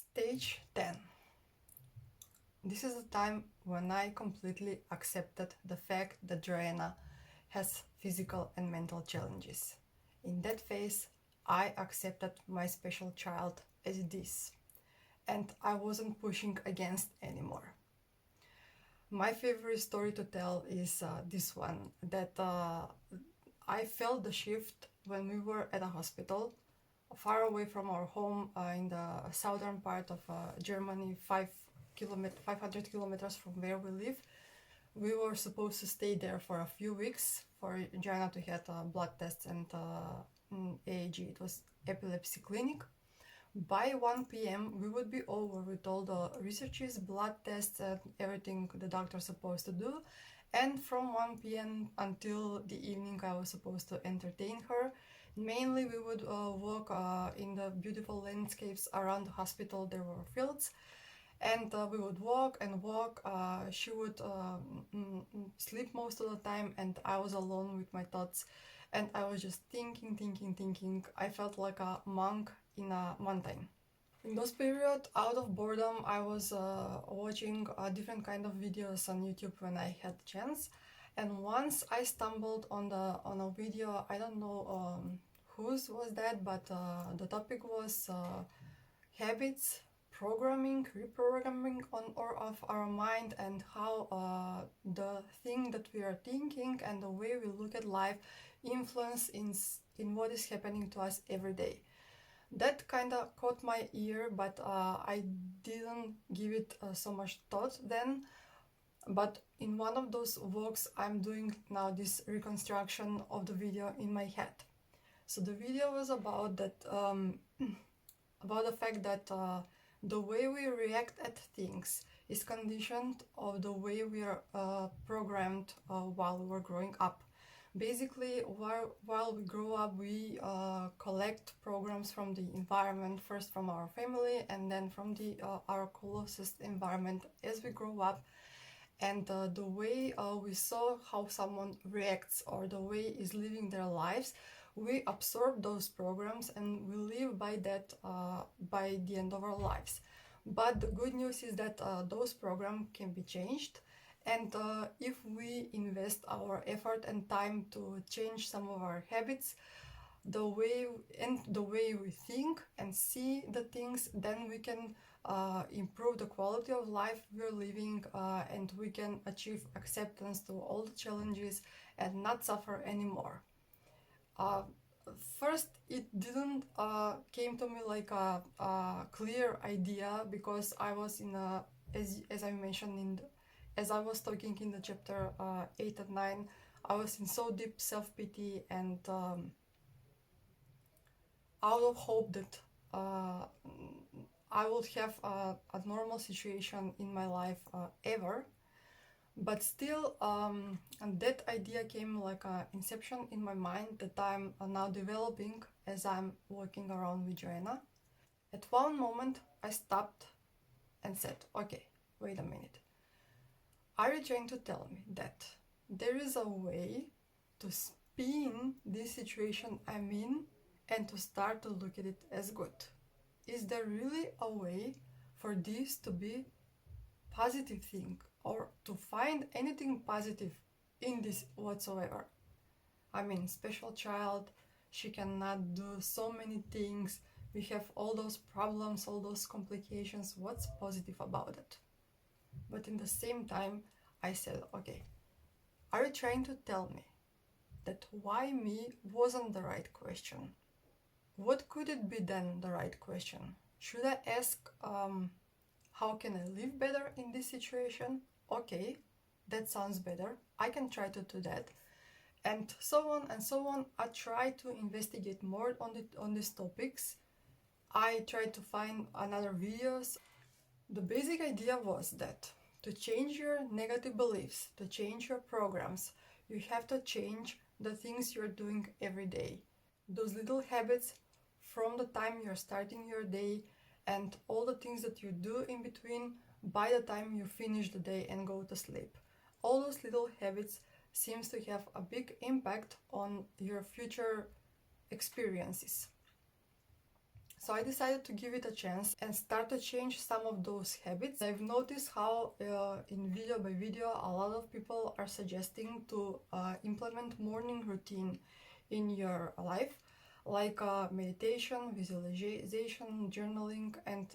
Stage 10. This is the time when I completely accepted the fact that Joana has physical and mental challenges. In that phase, I accepted my special child as it is, and I wasn't pushing against anymore. My favorite story to tell is this one, that I felt the shift when we were at a hospital far away from our home in the southern part of Germany, 500 kilometers from where we live. We were supposed to stay there for a few weeks for Joanna to get blood tests and AAG. It was epilepsy clinic. By 1 p.m. we would be over with all the researches, blood tests, and everything the doctor's supposed to do. And from 1 p.m. until the evening I was supposed to entertain her. Mainly we would walk in the beautiful landscapes around the hospital. There were fields, and we would walk and walk. She would sleep most of the time, and I was alone with my thoughts, and I was just thinking. I felt like a monk in a mountain. In those periods, out of boredom, I was watching different kind of videos on YouTube when I had the chance. And once I stumbled on a video, I don't know whose was that, but the topic was habits, programming, reprogramming on or off our mind, and how the thing that we are thinking and the way we look at life influence in what is happening to us every day. That kind of caught my ear, but I didn't give it so much thought then. But in one of those walks, I'm doing now this reconstruction of the video in my head. So the video was about that, about the fact that the way we react at things is conditioned of the way we are programmed while we were growing up. Basically, while we grow up, we collect programs from the environment, first from our family and then from our closest environment as we grow up. And the way we saw how someone reacts or the way is living their lives, we absorb those programs and we live by that by the end of our lives. But the good news is that those programs can be changed, and if we invest our effort and time to change some of our habits, the way we think and see the things, then we can improve the quality of life we're living, and we can achieve acceptance to all the challenges and not suffer anymore. First, it didn't came to me like a clear idea, because I was in a, as I mentioned as I was talking in the chapter 8 and 9, I was in so deep self-pity and out of hope that I would have a normal situation in my life ever. But still, that idea came like an inception in my mind that I'm now developing as I'm walking around with Joanna. At one moment, I stopped and said, okay, wait a minute. Are you trying to tell me that there is a way to spin this situation I'm in and to start to look at it as good? Is there really a way for this to be positive thing, or to find anything positive in this whatsoever? I mean, special child, she cannot do so many things, we have all those problems, all those complications, what's positive about it? But in the same time, I said, okay, are you trying to tell me that why me wasn't the right question? What could it be then the right question? Should I ask, how can I live better in this situation? Okay, that sounds better. I can try to do that. And so on and so on. I try to investigate more on these topics. I try to find another videos. The basic idea was that to change your negative beliefs, to change your programs, you have to change the things you're doing every day. Those little habits from the time you're starting your day, and all the things that you do in between by the time you finish the day and go to sleep. All those little habits seems to have a big impact on your future experiences. So I decided to give it a chance and start to change some of those habits. I've noticed how in video by video a lot of people are suggesting to implement morning routine in your life, like meditation, visualization, journaling, and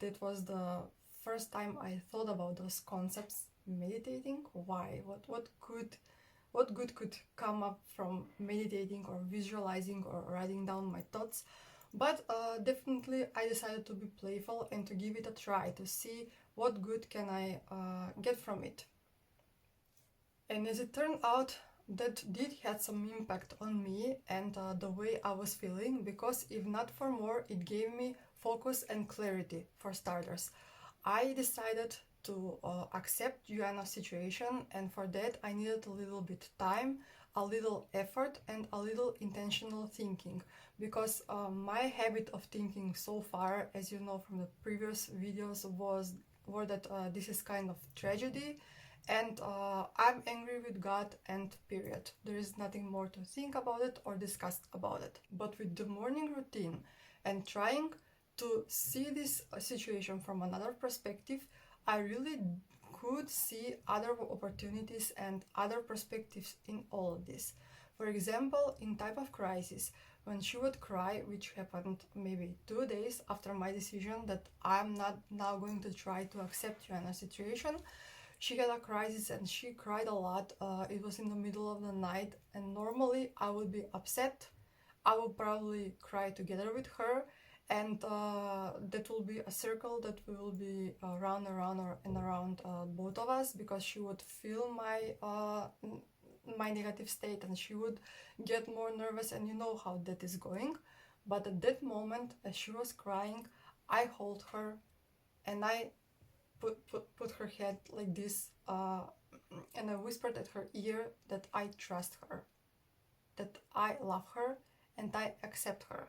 that was the first time I thought about those concepts. Meditating, why? What good could come up from meditating or visualizing or writing down my thoughts? But definitely I decided to be playful and to give it a try to see what good can I get from it. And as it turned out, that did had some impact on me and the way I was feeling, because if not for more, it gave me focus and clarity for starters. I decided to accept Joana's situation, and for that I needed a little bit time, a little effort, and a little intentional thinking, because my habit of thinking so far, as you know from the previous videos, were that this is kind of tragedy and I'm angry with God, and period. There is nothing more to think about it or discuss about it. But with the morning routine and trying to see this situation from another perspective, I really could see other opportunities and other perspectives in all of this. For example, in type of crisis, when she would cry, which happened maybe 2 days after my decision that I'm not now going to try to accept Joanna's situation, she had a crisis and she cried a lot. It was in the middle of the night, and normally I would be upset. I would probably cry together with her, and that will be a circle that we will be round and round and around both of us, because she would feel my negative state and she would get more nervous, and you know how that is going. But at that moment, as she was crying, I hold her and I put her head like this, and I whispered at her ear that I trust her, that I love her, and I accept her.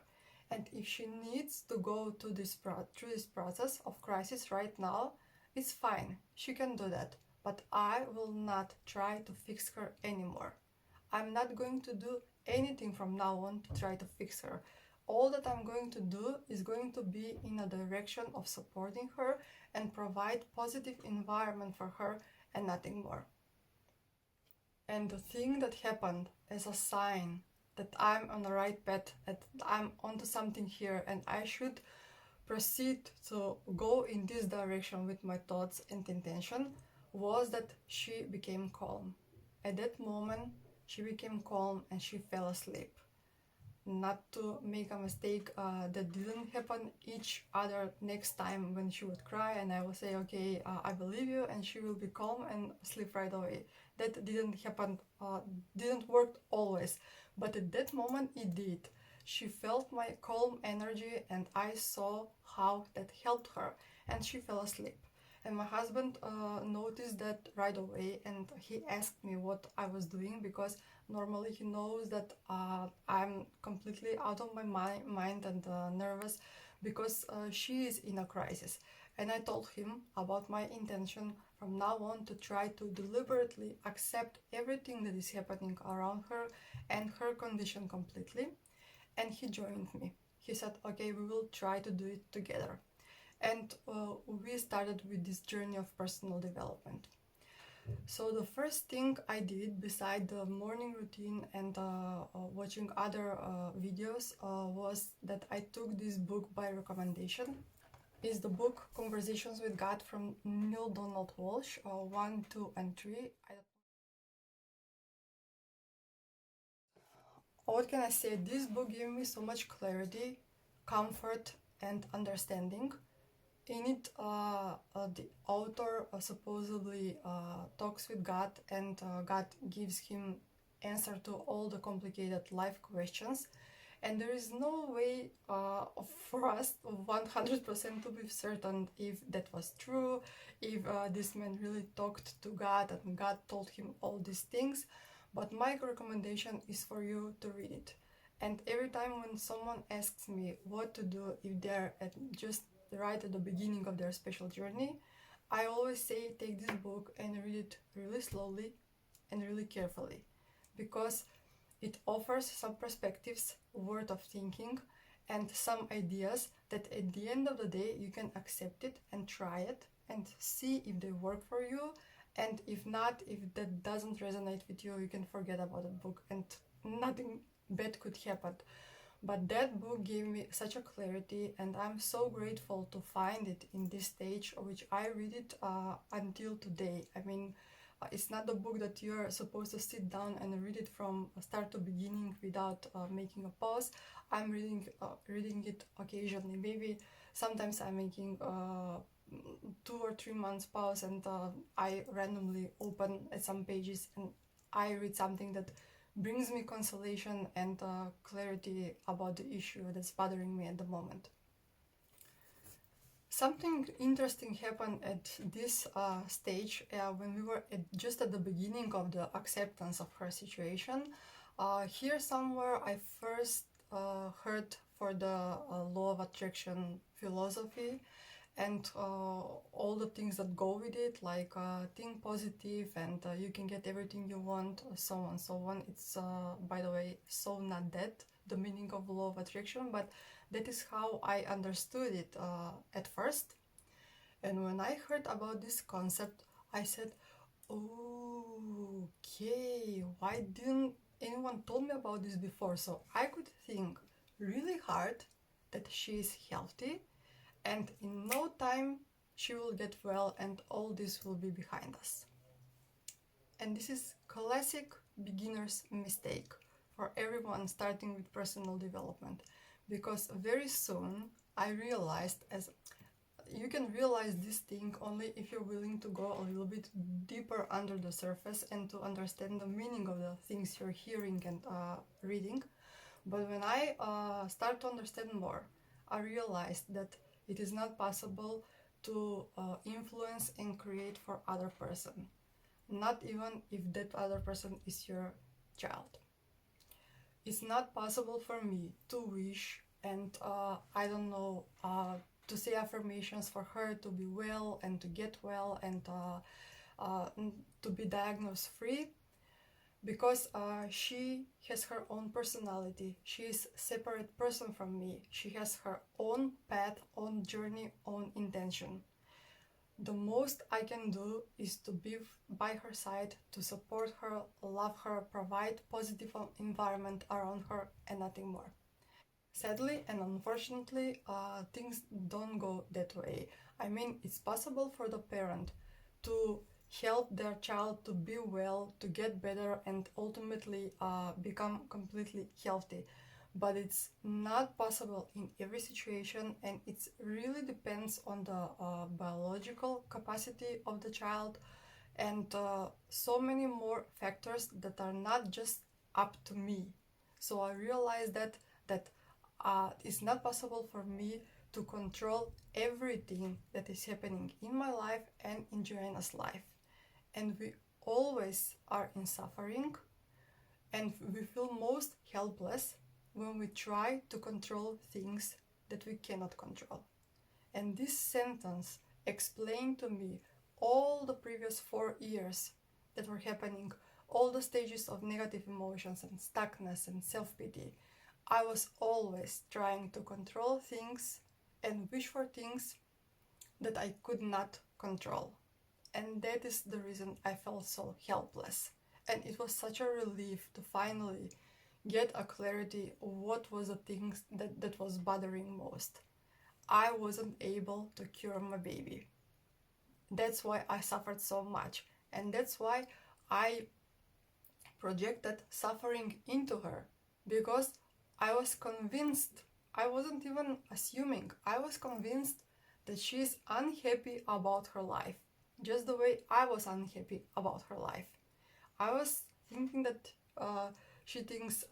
And if she needs to go to through this process of crisis right now, it's fine. She can do that. But I will not try to fix her anymore. I'm not going to do anything from now on to try to fix her. All that I'm going to do is going to be in a direction of supporting her and provide positive environment for her and nothing more. And the thing that happened as a sign that I'm on the right path, that I'm onto something here and I should proceed to go in this direction with my thoughts and intention, was that she became calm. At that moment, she became calm and she fell asleep. Not to make a mistake, that didn't happen each other next time when she would cry and I will say, okay, I believe you, and she will be calm and sleep right away. That didn't happen, didn't work always, but at that moment it did. She felt my calm energy and I saw how that helped her, and she fell asleep. And my husband noticed that right away, and he asked me what I was doing, because normally he knows that I'm completely out of my mind and nervous, because she is in a crisis. And I told him about my intention from now on to try to deliberately accept everything that is happening around her and her condition completely. And he joined me. He said, okay, we will try to do it together. And we started with this journey of personal development. So the first thing I did, beside the morning routine and watching other videos, was that I took this book by recommendation. It's the book Conversations with God from Neil Donald Walsh, 1, 2, and 3. What can I say? This book gave me so much clarity, comfort, and understanding. In it, the author supposedly talks with God, and God gives him answer to all the complicated life questions. And there is no way for us 100% to be certain if that was true, if this man really talked to God and God told him all these things. But my recommendation is for you to read it. And every time when someone asks me what to do if they're just right at the beginning of their special journey, I always say take this book and read it really slowly and really carefully, because it offers some perspectives worth of thinking, and some ideas that at the end of the day you can accept it and try it and see if they work for you. And if not, if that doesn't resonate with you, you can forget about the book and nothing bad could happen. But that book gave me such a clarity, and I'm so grateful to find it in this stage, which I read it until today. I mean, it's not the book that you're supposed to sit down and read it from start to beginning without making a pause. I'm reading it occasionally. Maybe sometimes I'm making 2 or 3 months pause, and I randomly open at some pages and I read something that brings me consolation and clarity about the issue that's bothering me at the moment. Something interesting happened at this stage when we were just at the beginning of the acceptance of her situation. Here somewhere I first heard for the law of attraction philosophy and all the things that go with it, like think positive and you can get everything you want, so on so on. It's by the way so not that the meaning of law of attraction, but that is how I understood it at first. And when I heard about this concept, I said, okay, why didn't anyone told me about this before? So I could think really hard that she is healthy and in no time she will get well and all this will be behind us. And this is classic beginner's mistake for everyone starting with personal development, because very soon I realized, as you can realize this thing only if you're willing to go a little bit deeper under the surface and to understand the meaning of the things you're hearing and reading. But when I start to understand more, I realized that it is not possible to influence and create for other person, not even if that other person is your child. It's not possible for me to wish and I don't know, to say affirmations for her to be well and to get well and to be diagnosed free, because she has her own personality. She is a separate person from me. She has her own path, own journey, own intention. The most I can do is to be by her side, to support her, love her, provide positive environment around her, and nothing more. Sadly and unfortunately, things don't go that way. I mean, it's possible for the parent to help their child to be well, to get better, and ultimately become completely healthy. But it's not possible in every situation, and it really depends on the biological capacity of the child and so many more factors that are not just up to me. So I realized that it's not possible for me to control everything that is happening in my life and in Joanna's life. And we always are in suffering, and we feel most helpless when we try to control things that we cannot control. And this sentence explained to me all the previous 4 years that were happening, all the stages of negative emotions and stuckness and self-pity. I was always trying to control things and wish for things that I could not control. And that is the reason I felt so helpless. And it was such a relief to finally get a clarity of what was the things that was bothering most. I wasn't able to cure my baby. That's why I suffered so much. And that's why I projected suffering into her. Because I was convinced, I wasn't even assuming, I was convinced that she is unhappy about her life, just the way I was unhappy about her life. I was thinking that she thinks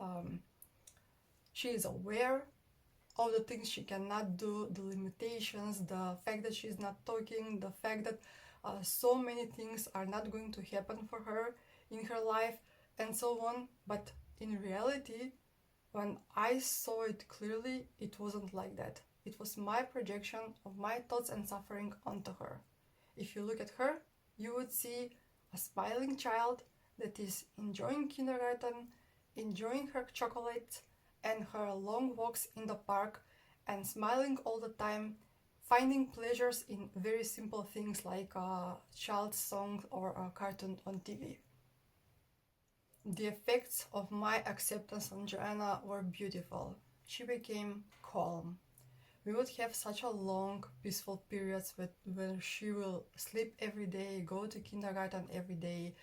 she is aware of the things she cannot do, the limitations, the fact that she's not talking, the fact that so many things are not going to happen for her in her life, and so on. But in reality, when I saw it clearly, it wasn't like that. It was my projection of my thoughts and suffering onto her. If you look at her, you would see a smiling child that is enjoying kindergarten, enjoying her chocolates and her long walks in the park, and smiling all the time, finding pleasures in very simple things like a child's song or a cartoon on TV. The effects of my acceptance on Joanna were beautiful. She became calm. We would have such a long, peaceful periods where she will sleep every day, go to kindergarten every day.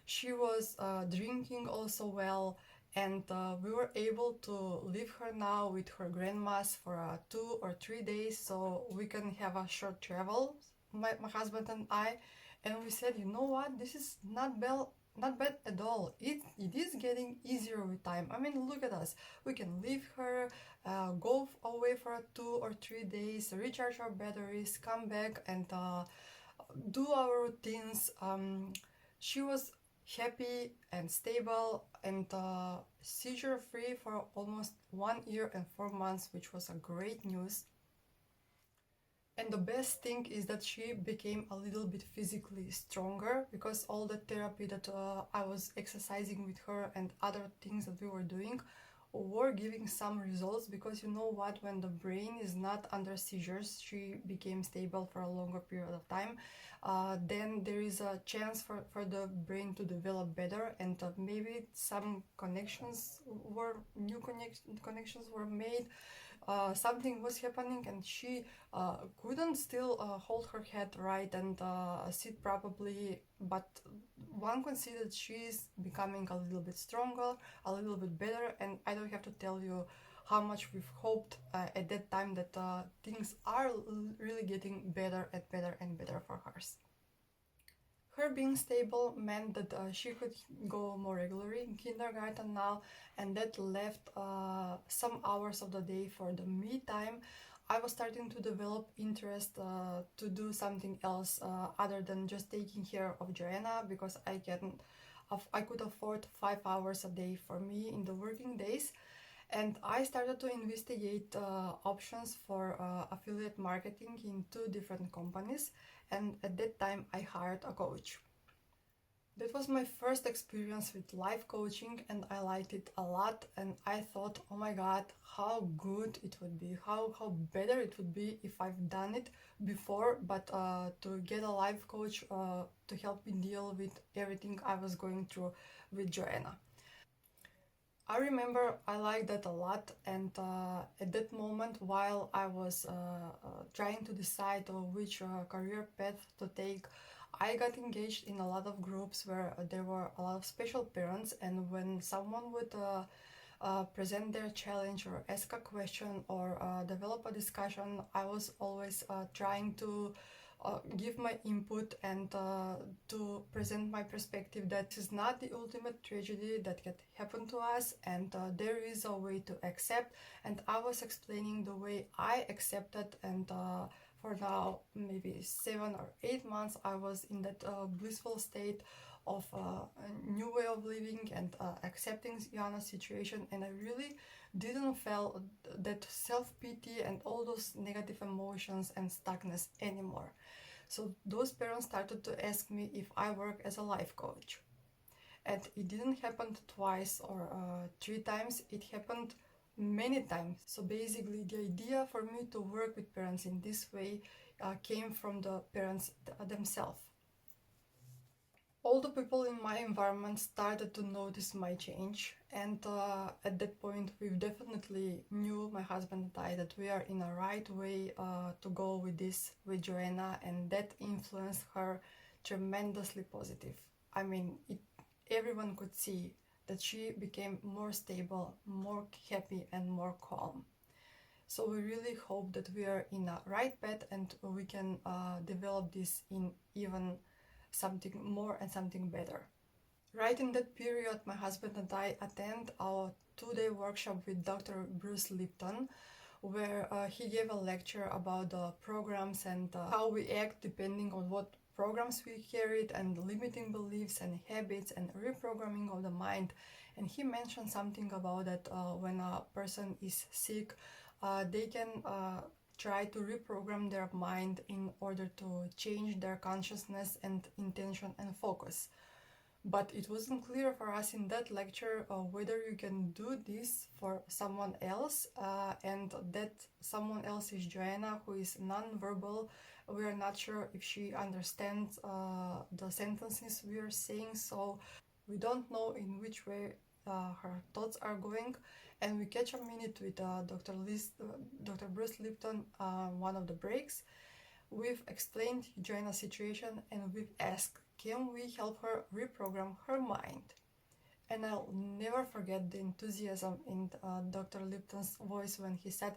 She was drinking also well, and we were able to leave her now with her grandmas for 2 or 3 days so we can have a short travel, my husband and I. And we said, you know what, this is not bad at all. It is getting easier with time. I mean, look at us. We can leave her, go away for 2 or 3 days, recharge our batteries, come back and do our routines. She was happy and stable and seizure free for almost 1 year and 4 months, which was a great news. And the best thing is that she became a little bit physically stronger because all the therapy that I was exercising with her and other things that we were doing were giving some results. Because you know what, when the brain is not under seizures, she became stable for a longer period of time, then there is a chance for the brain to develop better, and maybe some connections were made. Something was happening, and she couldn't still hold her head right and sit properly, but one can see that she's becoming a little bit stronger, a little bit better. And I don't have to tell you how much we've hoped at that time that things are really getting better and better and better for her. Her being stable meant that she could go more regularly in kindergarten now, and that left some hours of the day for the me time. I was starting to develop interest to do something else other than just taking care of Joanna, because I could afford 5 hours a day for me in the working days. And I started to investigate options for affiliate marketing in 2 different companies, and at that time I hired a coach. That was my first experience with life coaching, and I liked it a lot. And I thought, oh my god, how good it would be, how better it would be if I've done it before, but to get a life coach to help me deal with everything I was going through with Joanna. I remember I liked that a lot, and at that moment, while I was trying to decide which career path to take, I got engaged in a lot of groups where there were a lot of special parents, and when someone would present their challenge or ask a question or develop a discussion, I was always trying to give my input and to present my perspective that this is not the ultimate tragedy that can happen to us, and there is a way to accept. And I was explaining the way I accepted, and for now maybe 7 or 8 months I was in that blissful state of a new way of living and accepting Joanna's situation. And I really didn't feel that self-pity and all those negative emotions and stuckness anymore. So those parents started to ask me if I work as a life coach. And it didn't happen twice or 3 times, it happened many times. So basically the idea for me to work with parents in this way came from the parents themselves. All the people in my environment started to notice my change, and at that point we definitely knew, my husband and I, that we are in a right way to go with this with Joanna, and that influenced her tremendously positive. I mean, everyone could see that she became more stable, more happy and more calm. So we really hope that we are in a right path and we can develop this in even something more and something better. Right in that period, my husband and I attend our 2-day workshop with Dr. Bruce Lipton, where he gave a lecture about the programs and how we act depending on what programs we carried, and limiting beliefs and habits and reprogramming of the mind. And he mentioned something about that when a person is sick, they can try to reprogram their mind in order to change their consciousness and intention and focus. But it wasn't clear for us in that lecture whether you can do this for someone else, and that someone else is Joanna, who is non-verbal. We are not sure if she understands the sentences we are saying, so we don't know in which way her thoughts are going. And we catch a minute with Dr. Bruce Lipton, one of the breaks. We've explained Joanna's situation and we've asked, can we help her reprogram her mind? And I'll never forget the enthusiasm in Dr. Lipton's voice when he said,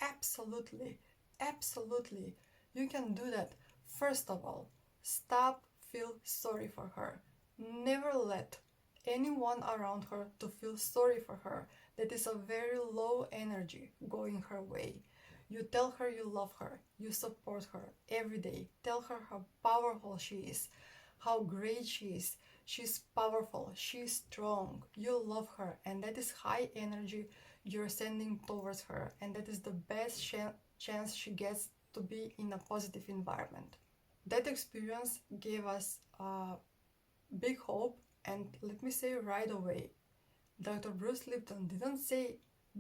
absolutely, absolutely, you can do that. First of all, stop feel sorry for her. Never let anyone around her to feel sorry for her. That is a very low energy going her way. You tell her you love her, you support her every day. Tell her how powerful she is, how great she is. She's powerful, she's strong, you love her, and that is high energy you're sending towards her, and that is the best chance she gets to be in a positive environment. That experience gave us big hope, and let me say right away, Dr. Bruce Lipton didn't say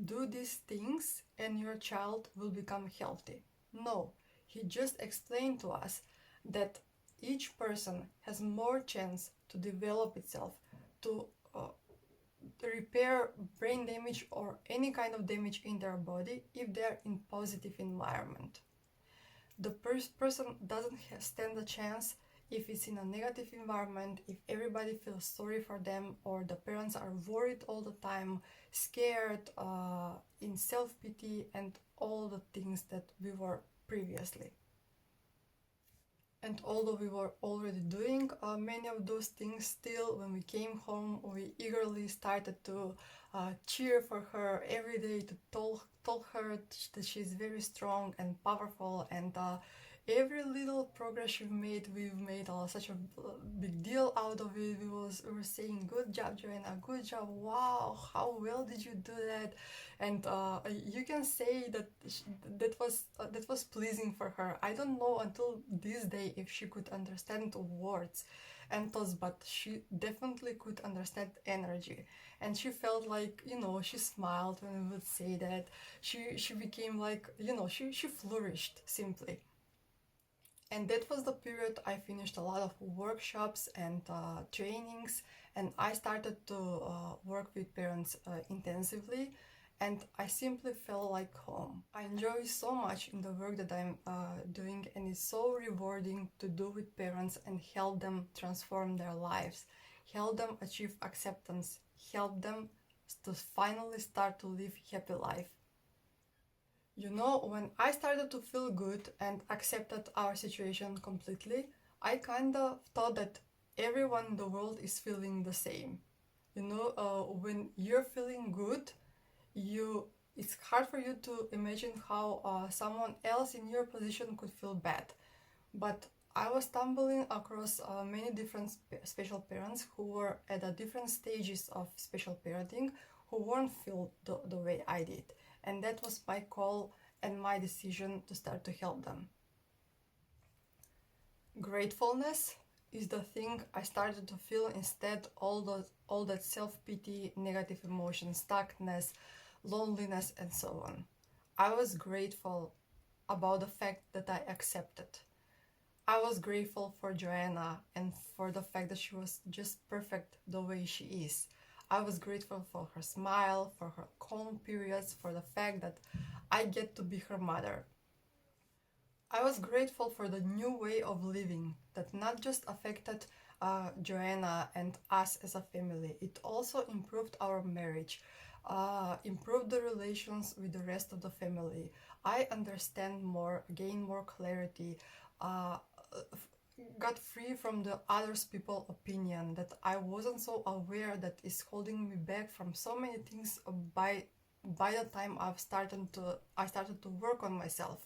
do these things and your child will become healthy. No, he just explained to us that each person has more chance to develop itself, to repair brain damage or any kind of damage in their body if they're in positive environment. The person doesn't stand a chance if it's in a negative environment, if everybody feels sorry for them, or the parents are worried all the time, scared, in self-pity, and all the things that we were previously. And although we were already doing many of those things, still when we came home, we eagerly started to cheer for her every day, to tell her that she's very strong and powerful, and every little progress we've made such a big deal out of it. We were saying, good job, Joanna, good job, wow, how well did you do that? And you can say that was pleasing for her. I don't know until this day if she could understand words and thoughts, but she definitely could understand energy, and she felt like, she smiled when we would say that. She became like, she flourished simply. And that was the period I finished a lot of workshops and trainings, and I started to work with parents intensively, and I simply felt like home. I enjoy so much in the work that I'm doing, and it's so rewarding to do with parents and help them transform their lives, help them achieve acceptance, help them to finally start to live happy life. When I started to feel good and accepted our situation completely, I kind of thought that everyone in the world is feeling the same. When you're feeling good, it's hard for you to imagine how someone else in your position could feel bad. But I was stumbling across many different special parents who were at the different stages of special parenting, who weren't feel the way I did. And that was my call and my decision to start to help them. Gratefulness is the thing I started to feel instead all that self-pity, negative emotions, stuckness, loneliness, and so on. I was grateful about the fact that I accepted. I was grateful for Joanna and for the fact that she was just perfect the way she is. I was grateful for her smile, for her calm periods, for the fact that I get to be her mother. I was grateful for the new way of living that not just affected Joanna and us as a family, it also improved our marriage, improved the relations with the rest of the family. I understand more, gain more clarity, got free from the others people opinion that I wasn't so aware that is holding me back from so many things by the time I started to work on myself.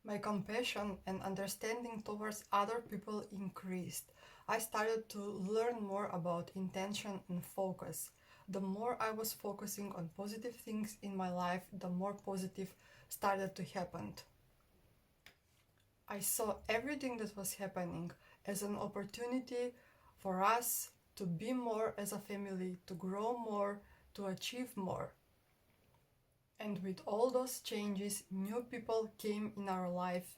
My compassion and understanding towards other people increased. I started to learn more about intention and focus. The more I was focusing on positive things in my life, the more positive started to happen. I saw everything that was happening as an opportunity for us to be more as a family, to grow more, to achieve more. And with all those changes, new people came in our life,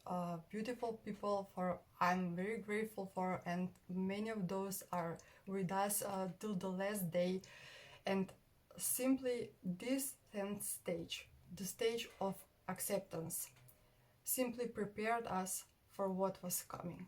beautiful people for I'm very grateful for, and many of those are with us till the last day. And simply this 10th stage, the stage of acceptance, simply prepared us for what was coming.